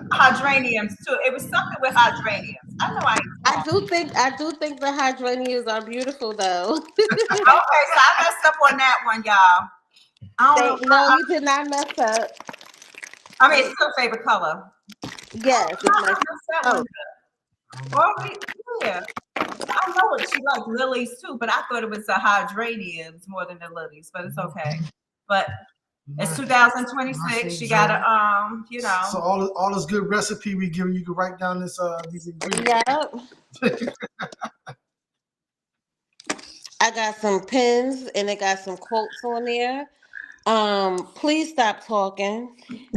hydrangeums too. It was something with hydrangeums. I know I do think the hydrangeas are beautiful though. Okay, so I messed up on that one, y'all. No, you did not mess up. I mean, it's still favorite color. Yes. Yeah. I know it. She likes lilies too, but I thought it was the hydrangeums more than the lilies. But it's okay. But it's 2026. She got to, So all this good recipe we give you can write down these ingredients. Yep. I got some pins and it got some quotes on there. Please stop talking.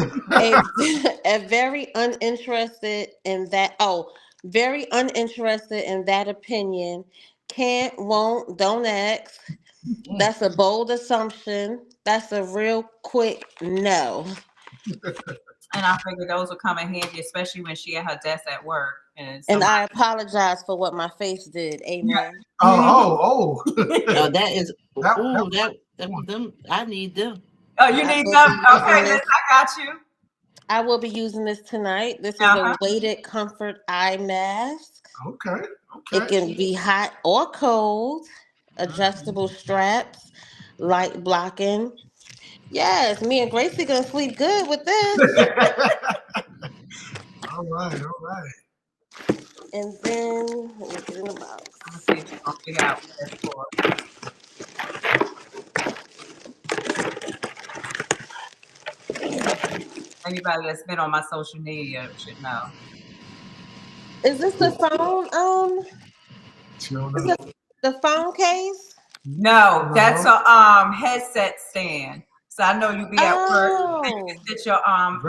Very uninterested in that. Oh, very uninterested in that opinion. Can't, won't, don't ask. That's a bold assumption. That's a real quick no. And I figured those would come in handy, especially when she at her desk at work. And I apologize for what my face did. Amen. Yeah. Oh, that is. Them. I need them. Oh, you need them? Okay, I got you. I will be using this tonight. This is a weighted comfort eye mask. Okay. It can be hot or cold. Adjustable straps, light blocking. Yes, me and Gracie gonna sleep good with this. All right. And then let me get in the box. I'm gonna see if you can figure out what that's for. Anybody that's been on my social media should know. Is this the phone? Is this the phone case? No, that's a headset stand. So I know you be at work and you can sit your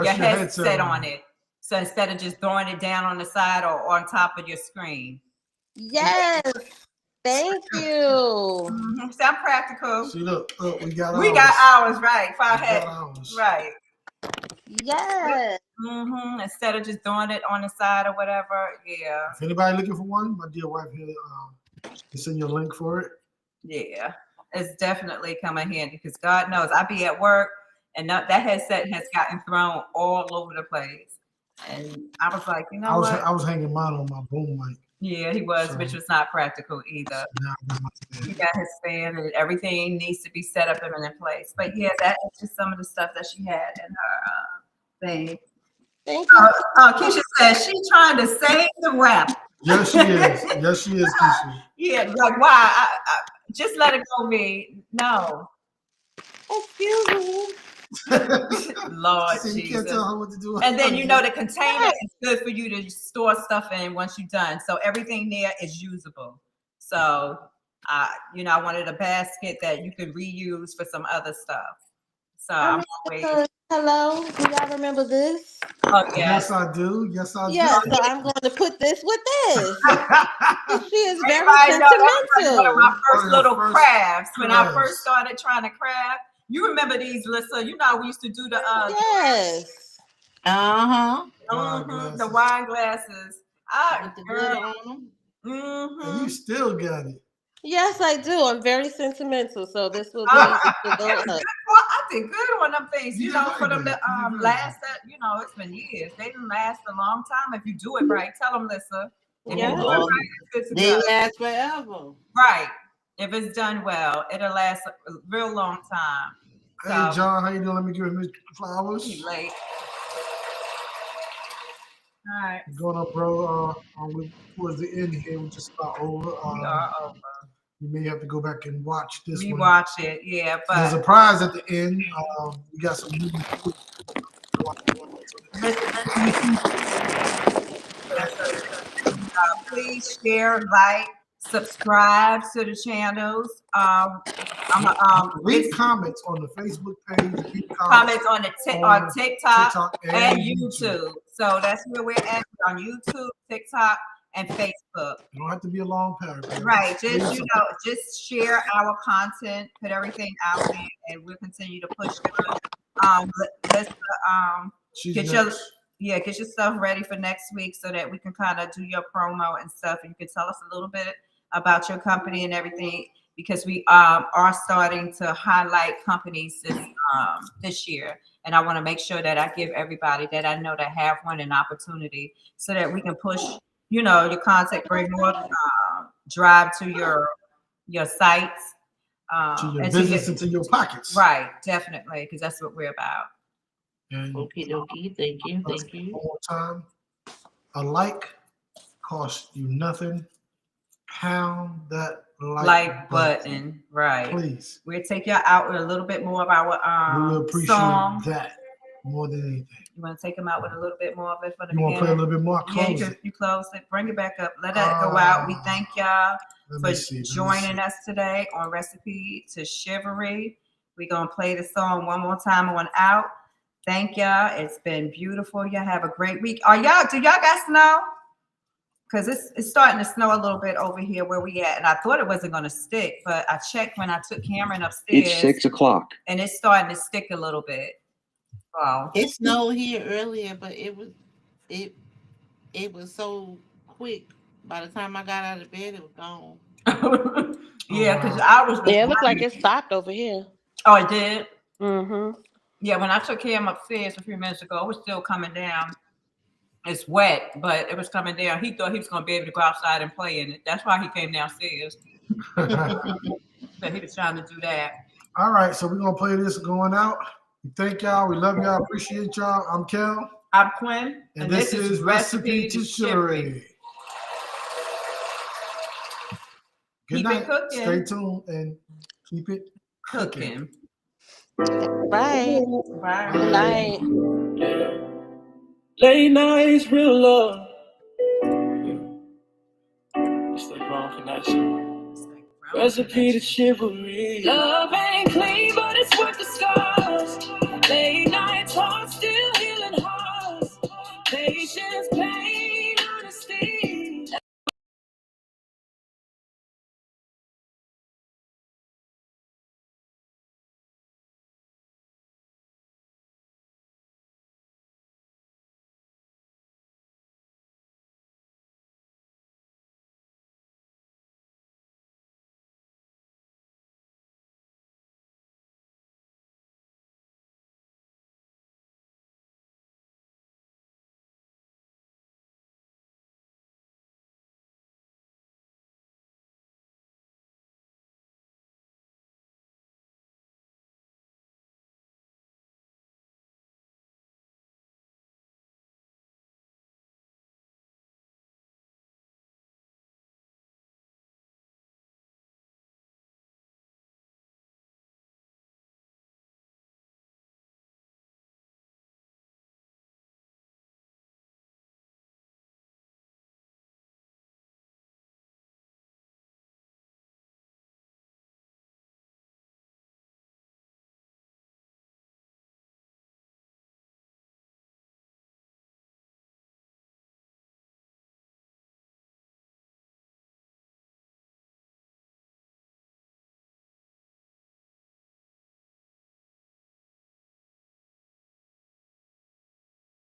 headset on it. So instead of just throwing it down on the side or on top of your screen. Yes. Thank you. Sound practical. See, look, we got We ours. got ours right. We Five got head. ours. Right. Yes. Instead of just doing it on the side or whatever. Yeah. If anybody looking for one, my dear wife here, can send you a link for it. Yeah. It's definitely come in handy because God knows I be at work and that headset has gotten thrown all over the place. And I was like, you know what? I was hanging mine on my boom mic. Yeah, he was, So- which was not practical either. Now I got my stand. He got his stand and everything needs to be set up and in place. But yeah, that is just some of the stuff that she had in her thing. Thank you. Keisha says she's trying to save the rap. Yes, she is. Yes, she is, Keisha. Yeah, like why? I just let it go, me. No. Excuse me. Lord She said you can't Jesus. tell her what to do. And then you know the container is good for you to store stuff in once you're done. So everything there is usable. So you know, I wanted a basket that you can reuse for some other stuff. So I'm always Hello, do y'all remember this? oh yeah. Yes, I do. Yes, I Yeah, do. so I'm going to put this with this. She is very Everybody know that was like one of sentimental. my first One of your little first crafts when I crafts. first started trying to craft. You remember these, Lissa? You know we used to do the Yes. Wine the glasses. wine glasses. With the glitter on them. And you still got it. Yes, I do. I'm very sentimental, so this will be It the was go good. up. Well, I did good on them things, You you did know, very for them good. to You did very last. You know, it's been years. They didn't last a long time if you do it right. Tell them, Lissa. If you do it Yeah. right, it's good to They go. last forever. Right. If it's done well, it'll last a real long time. Hey, So John, how you doing? Let me give him his flowers. he's late. All right. Going up, bro. Towards the end here, we just about over. We are over. You may have to go back and watch this one. Rewatch it, yeah. There's a But prize at the end. We got some new. please share, like, subscribe to the channels. Leave comments on the Facebook page. Leave Comments on the on TikTok and YouTube. YouTube. So that's where we're at on YouTube, TikTok, and Facebook. You don't have to be a long paragraph. Right. Leave Just some- just share our content, put everything out there, and we'll continue to push it. Let's She's get next. get your stuff ready for next week so that we can kind of do your promo and stuff, and you can tell us a little bit about your company and everything, because we are starting to highlight companies this year, and I want to make sure that I give everybody that I know that have one an opportunity so that we can push, you know, your content, bring more drive to your sites, To your and business into your pockets. right, definitely, because that's what we're about. And Okay, dokie. Thank you. Thank you. one more time. A like costs you nothing. Pound that Like button, right? Please. We'll take y'all out with a little bit more of our We will appreciate song. that more than anything. You want to take them out with a little bit more of it for the You want to play a beginning? little bit more? Yeah, Close it. you close it. Bring it back up. Let that go out. We thank y'all Let for me see. joining us today on Recipe to Chivalry. We're going to play the song one more time on out. Thank y'all. It's been beautiful. Y'all have a great week. Do y'all got snow? Because it's starting to snow a little bit over here where we at. And I thought it wasn't going to stick, but I checked when I took Cameron upstairs. It's 6 o'clock. And it's starting to stick a little bit. Wow. It snowed here earlier, but it was so quick. By the time I got out of bed, it was gone. Yeah, because I was. Yeah, it looked like it stopped over here. Oh, it did? Mm-hmm. Yeah, when I took him upstairs a few minutes ago, it was still coming down. It's wet, but it was coming down. He thought he was going to be able to go outside and play in it. That's why he came downstairs. But he was trying to do that. All right, so we're going to play this going out. We thank y'all. We love y'all. Appreciate y'all. I'm Kel. I'm Quinn. And this is Recipe to Chivalry. Good Keep night. it cooking. Stay tuned and keep it cooking. Bye. Bye. Good night. Late nights, real love. It's the wrong connection. Recipe to Chivalry. Love ain't clean, but it's worth the scar.